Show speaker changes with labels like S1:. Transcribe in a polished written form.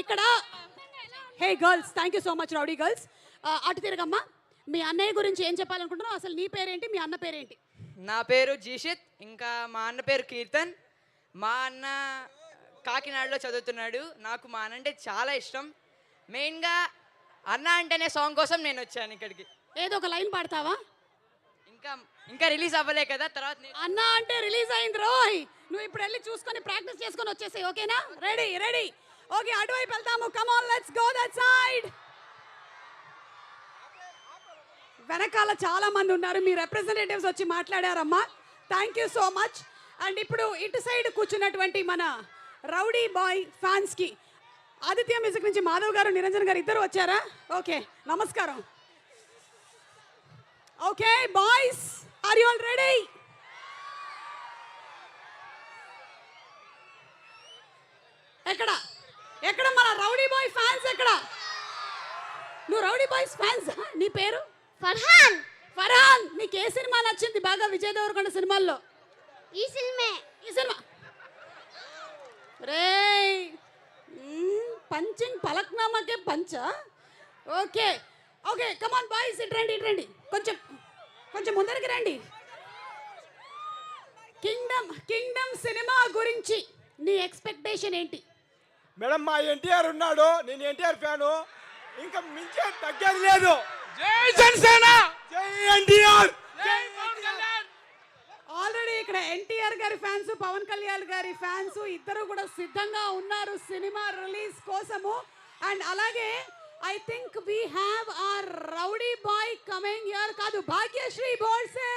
S1: ఇక్కడ hey girls, thank you so much rowdy girls. అటు తిరగమ్మా. మీ అన్నయ్య గురించి ఏం చెప్పాలనుకుంటున్నావు? అసలు నీ పేరేంటి, మీ అన్న పేరేంటి?
S2: నా పేరు జీషిత్, ఇంకా మా అన్న పేరు కీర్తన్. మా అన్న కాకినాడలో చదువుతున్నాడు. నాకు మా అన్న అంటే చాలా ఇష్టం. మెయిన్గా అన్న అంటేనే సాంగ్ కోసం నేను వచ్చాను ఇక్కడికి.
S1: ఏదో ఒక లైన్ పాడతావా?
S2: ఇంకా ఇంకా రిలీజ్ అవ్వలే కదా, తర్వాత
S1: అన్న అంటే రిలీజ్ అయింది రోయ్. నువ్వు ఇప్పుడు వెళ్ళి చూసుకొని ప్రాక్టీస్ చేసుకొని వచ్చేసాయి. ఓకేనా? Ready ready. ఓకే, అటువైపు వెళ్తాము. Come on, let's go that side. వెనకాల చాలా మంది ఉన్నారు, మీ రిప్రజెంటేటివ్స్ వచ్చి మాట్లాడారమ్మా. Thank you so much. And ఇప్పుడు ఇటు సైడ్ కూర్చున్నటువంటి మన రౌడీ బాయ్ ఫ్యాన్స్కి ఆదిత్య మ్యూజిక్ నుంచి మాధవ్ గారు, నిరంజన్ గారు ఇద్దరు వచ్చారా? ఓకే, నమస్కారం. Okay boys, are you all ready? ఎక్కడ ఎక్కడ మన రౌడీ బాయ్ ఫ్యాన్స్ ఎక్కడ? నువ్వు రౌడీ బాయ్స్ ఫ్యాన్స్? నీ పేరు?
S3: ఫర్హాన్.
S1: ఫర్హాన్, నీకు ఏ సినిమా నచ్చింది బాగా విజయ్ దేవరకొండ సినిమాల్లో?
S3: ఈ సినిమా.
S1: రేయ్, పంచింగ్ పలక్నామాకే పంచ. ఓకే ఓకే, కమాన్ బాయ్స్, ఇట్రండి ఇట్రండి, కొంచెం కొంచెం ముందరికి రండి. కింగ్డమ్ సినిమా గురించి నీ ఎక్స్పెక్టేషన్ ఏంటి?
S4: మేడం, మా ఎన్టీఆర్ ఉన్నాడు, నేను ఎన్టీఆర్ ఫ్యాను, ఇంకా మించే తగ్గేది లేదు.
S5: జై జనసేన,
S4: జై ఎన్టీఆర్.
S1: ఆల్రెడీ ఇక్కడ ఎన్టీఆర్ గారి ఫ్యాన్స్, పవన్ కళ్యాణ్ గారి ఫ్యాన్స్ ఇద్దరు కూడా సిద్ధంగా ఉన్నారు సినిమా రిలీజ్ కోసము. అండ్ అలాగే I think we have our rowdy boy coming here. కాదు, భాగ్యశ్రీ బోర్సే.